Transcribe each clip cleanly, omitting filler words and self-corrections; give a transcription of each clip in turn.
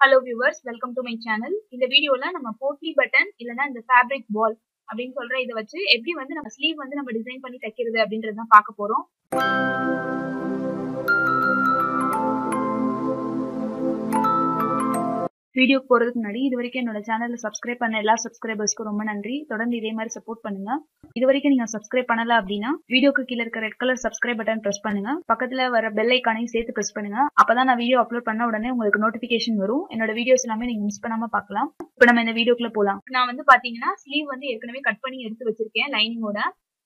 Hello viewers, welcome to my channel. இந்த வீடியோல நம்ம போட்லி பட்டன் இல்லனா இந்த ஃபேப்ரிக் பால் அப்படினு சொல்ற இத வச்சு எப்படி வந்து நம்ம ஸ்லீவ் வந்து நம்ம டிசைன் பண்ணி தைக்கிறது அப்படின்றத தான் பார்க்க போறோம். வீடியோ போறதுக்கு முன்னாடி இதுவரைக்கும் என்னோட சேனலை சப்ஸ்கிரைப் பண்ண எல்லா சப்ஸ்கிரைபர்ஸ்க்கும் ரொம்ப நன்றி. தொடர்ந்து இதே மாதிரி சப்போர்ட் பண்ணுங்க. இதுவரைக்கும் நீங்க சப்ஸ்கிரைப் பண்ணல அப்படின்னா வீடியோக்கு கீழ இருக்க red colour subscribe button press பண்ணுங்க. பக்கத்துல வர பெல் ஐகானையும் சேர்த்து பிரஸ் பண்ணுங்க. அப்பதான் நான் வீடியோ அப்லோட் பண்ண உடனே உங்களுக்கு நோட்டிபிகேஷன் வரும். என்னோட வீடியோஸ் எல்லாமே நீங்க மிஸ் பண்ணாம பார்க்கலாம். இப்போ நம்ம இந்த வீடியோக்குள்ள போலாம். நான் வந்து பாத்தீங்கன்னா ஸ்லீவ் வந்து ஏற்கனவே கட் பண்ணி எடுத்து வச்சிருக்கேன் லைனிங்கோட.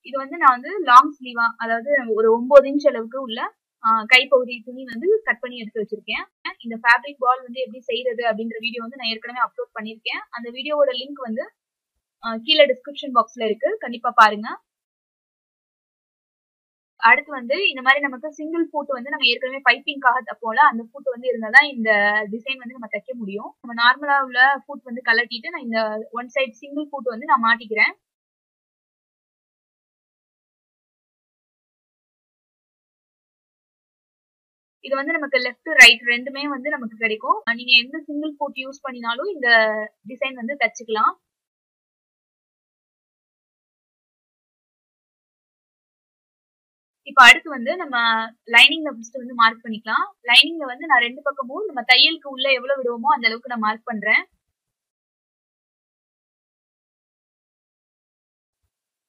இது வந்து நான் வந்து லாங் ஸ்லீவா, அதாவது ஒரு 9 இன்ச் அளவுக்கு உள்ள கைப்பகுதி துணி வந்து கட் பண்ணி எடுத்து வச்சிருக்கேன். இந்த ஃபேப்ரிக் பால் வந்து எப்படி செய்யறது அப்படின்ற வீடியோ வந்து நான் ஏற்கனவே அப்லோட் பண்ணிருக்கேன். அந்த வீடியோவோட லிங்க் வந்து கீழே டிஸ்கிரிப்ஷன் பாக்ஸ்ல இருக்கு, கண்டிப்பா பாருங்க. அடுத்து வந்து இந்த மாதிரி நமக்கு சிங்கிள் ஃபூட் வந்து நம்ம ஏற்கனவே பைப்பிங்காக தப்போல, அந்த ஃபூட் வந்து இருந்தாதான் இந்த டிசைன் வந்து நம்ம தைக்க முடியும். நம்ம நார்மலா உள்ள ஃபூட் வந்து கலட்டிட்டு நான் இந்த ஒன் சைட் சிங்கிள் ஃபூட் வந்து நான் மாட்டிக்கிறேன். இது வந்து நமக்கு லெஃப்ட் ரைட் ரெண்டுமே வந்து நமக்கு கிடைக்கும். நீங்க எந்த சிங்கிள் ஃபூட் யூஸ் பண்ணினாலும் இந்த டிசைன் வந்து தச்சுக்கலாம். இப்ப அடுத்து வந்து நம்ம லைனிங்ல ஃபர்ஸ்ட் வந்து மார்க் பண்ணிக்கலாம். லைனிங்ல வந்து நான் ரெண்டு பக்கமும் நம்ம தையலுக்கு உள்ள எவ்வளவு விடுவோமோ அந்த அளவுக்கு நான் மார்க் பண்றேன்.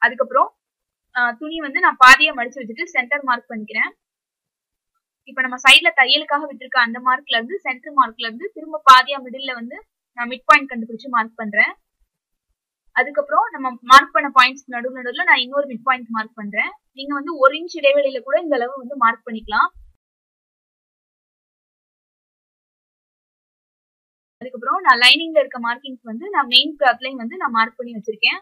அதுக்கப்புறம் துணி வந்து நான் பாதியா மடிச்சு வச்சுட்டு சென்டர் மார்க் பண்ணிக்கிறேன். இப்ப நம்ம சைட்ல தையலுக்காக விட்டுருக்க அந்த மார்க்ல இருந்து சென்டர் மார்க்ல இருந்து திரும்ப பாதியா மிடில்ல வந்து நான் மிட் பாயிண்ட் கண்டுபிடிச்சு மார்க் பண்றேன். அதுக்கப்புறம் நம்ம மார்க் பண்ண பாயிண்ட்ஸ் நடுவுல நான் இன்னொரு மிட் பாயிண்ட் மார்க் பண்றேன். நீங்க வந்து 1 இன்ச் இடைவெளியில கூட இந்த அளவு வந்து மார்க் பண்ணிக்கலாம். அதுக்கப்புறம் நான் லைனிங்ல இருக்க மார்க்கிங்ஸ் வந்து நான் மெயின் கிளாத்லயும் வந்து நான் மார்க் பண்ணி வச்சிருக்கேன்.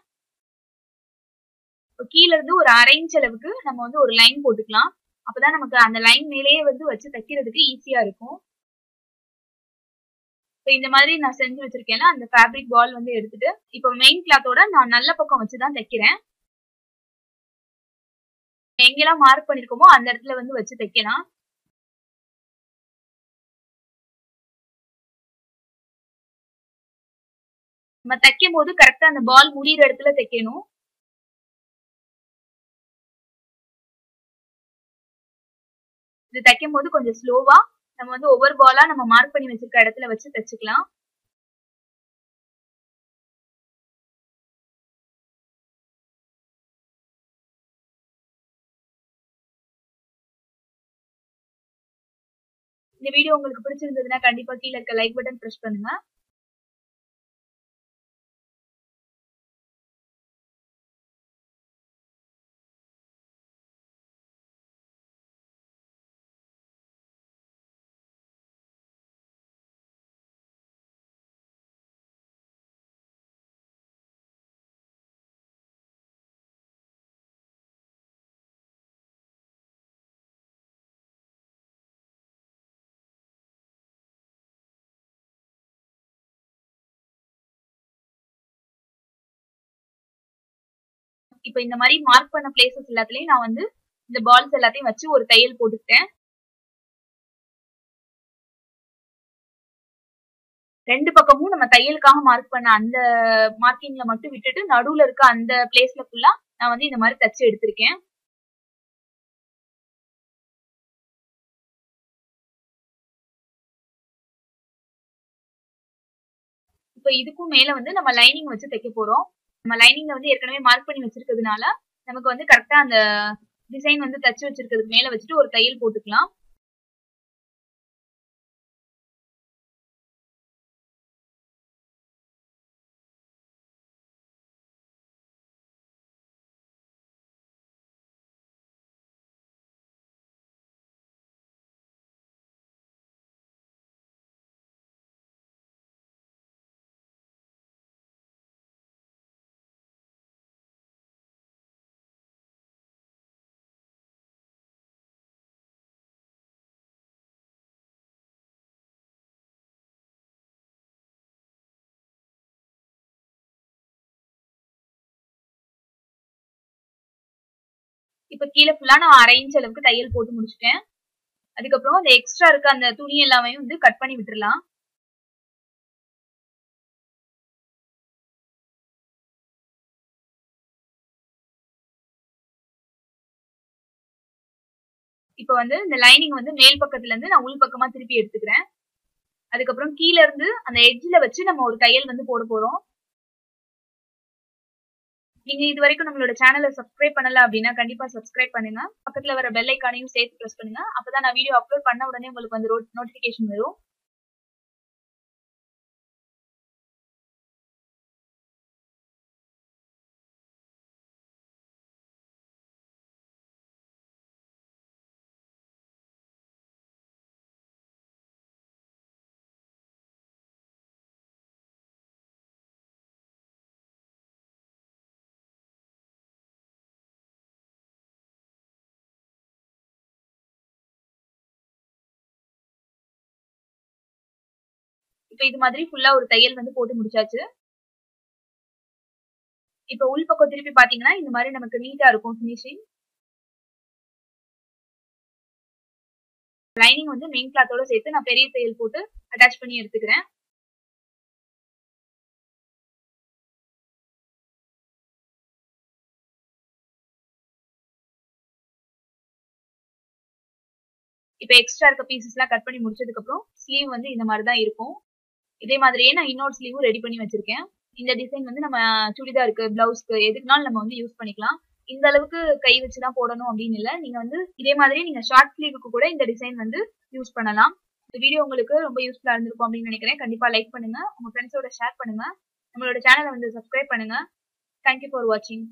கீழ இருந்து ஒரு 1/2 இன்ச் அளவுக்கு நம்ம வந்து ஒரு லைன் போட்டுக்கலாம். அப்பதான் நமக்கு அந்த லைன் மேலேயே வந்து வச்சு தைக்கிறதுக்கு ஈஸியா இருக்கும். இந்த மாதிரி நான் செஞ்சு வச்சிருக்கேன்ல, அந்த ஃபேப்ரிக் பால் வந்து எடுத்துட்டு இப்போ மெயின் கிளாத்தோட நான் நல்ல பக்கம் வச்சுதான் தைக்கிறேன். எங்கெல்லாம் மார்க் பண்ணிருக்கோமோ அந்த இடத்துல வந்து வச்சு தைக்கலாம். நம்ம தைக்கும் போது கரெக்டா அந்த பால் முடியிற இடத்துல தைக்கணும். இது தைக்கும் போது கொஞ்சம் ஸ்லோவா நம்ம வந்து ஒவ்வொரு பாலா நம்ம மார்க் பண்ணி வச்சிருக்க இடத்துல வச்சு தைச்சுக்கலாம். இந்த வீடியோ உங்களுக்கு பிடிச்சிருந்ததுன்னா கண்டிப்பா கீழ இருக்க லைக் பட்டன் பிரஸ் பண்ணுங்க. இப்ப இந்த மாதிரி மார்க் பண்ண பிளேசஸ் எல்லாத்துலயும் நான் வந்து இந்த பால்ஸ் எல்லாத்தையும் வச்சு ஒரு தையல் போட்டுக்கிட்டேன். ரெண்டு பக்கமும் நம்ம தையலுக்காக மார்க் பண்ண அந்த மார்க்கிங்ல மட்டும் விட்டுட்டு நடுவுல இருக்க அந்த பிளேஸ்ல ஃபுல்லா நான் வந்து இந்த மாதிரி தச்சு எடுத்திருக்கேன். இப்ப இதுக்கும் மேல வந்து நம்ம லைனிங் வச்சு தைக்க போறோம். நம்ம லைனிங்ல வந்து ஏற்கனவே மார்க் பண்ணி வச்சிருக்கிறதுனால நமக்கு வந்து கரெக்டா அந்த டிசைன் வந்து தச்சு வச்சிருக்கிறதுக்கு மேல வச்சுட்டு ஒரு தையல் போட்டுக்கலாம். இப்ப கீழே ஃபுல்லா நான் 1/2 இன்ச் அளவுக்கு தையல் போட்டு முடிச்சிட்டேன். அதுக்கப்புறம் அந்த எக்ஸ்ட்ரா இருக்க அந்த துணி எல்லாமே வந்து கட் பண்ணி விட்டுறலாம். இப்போ வந்து இந்த லைனிங் வந்து மேல் பக்கத்துல இருந்து நான் உள் பக்கமா திருப்பி எடுத்துக்கிறேன். அதுக்கப்புறம் கீழ இருந்து அந்த எட்ஜ்ல வச்சு நம்ம ஒரு தையல் வந்து போட போறோம். நீங்க இது வரைக்கும் நம்மளோட சேனலை சப்ஸ்கிரைப் பண்ணல அப்படின்னா கண்டிப்பா சப்ஸ்கிரைப் பண்ணுங்க. பக்கத்துல வர பெல் ஐக்கானையும் சேர்த்து பிரஸ் பண்ணுங்க. அப்பதான் நான் வீடியோ அப்லோட் பண்ண உடனே உங்களுக்கு வந்து நோட்டிபிகேஷன் வரும். இப்ப இது மாதிரி ஃபுல்லா ஒரு தையல் வந்து போட்டு முடிச்சாச்சு. இப்ப உள் பக்கம் திருப்பி பாத்தீங்கன்னா இந்த மாதிரி நமக்கு நீட்டா இருக்கும் ஃபினிஷிங். லைனிங் வந்து மெயின் கிளாத்தோட சேர்த்து நான் பெரிய தையல் போட்டு அட்டாச் பண்ணி எடுத்துக்கிறேன். இப்ப எக்ஸ்ட்ரா இருக்க பீசஸ் எல்லாம் கட் பண்ணி முடிச்சதுக்கு அப்புறம் ஸ்லீவ் வந்து இந்த மாதிரி தான் இருக்கும். இதே மாதிரியே நான் இன்னொரு ஸ்லீவும் ரெடி பண்ணி வச்சிருக்கேன். இந்த டிசைன் வந்து நம்ம சுடிதாருக்கு, பிளவுஸ்க்கு எதுக்குனாலும் நம்ம வந்து யூஸ் பண்ணிக்கலாம். இந்த அளவுக்கு கை வச்சுதான் போடணும் அப்படின்னு இல்ல. நீங்க வந்து இதே மாதிரி நீங்க ஷார்ட் ஸ்லீவுக்கு கூட இந்த டிசைன் வந்து யூஸ் பண்ணலாம். இந்த வீடியோ உங்களுக்கு ரொம்ப யூஸ்ஃபுல்லா இருந்திருக்கும் அப்படின்னு நினைக்கிறேன். கண்டிப்பா லைக் பண்ணுங்க, உங்க ஃப்ரெண்ட்ஸோட ஷேர் பண்ணுங்க, நம்மளோட சேனலை வந்து சப்ஸ்கிரைப் பண்ணுங்க. தேங்க்யூ ஃபார் வாட்சிங்.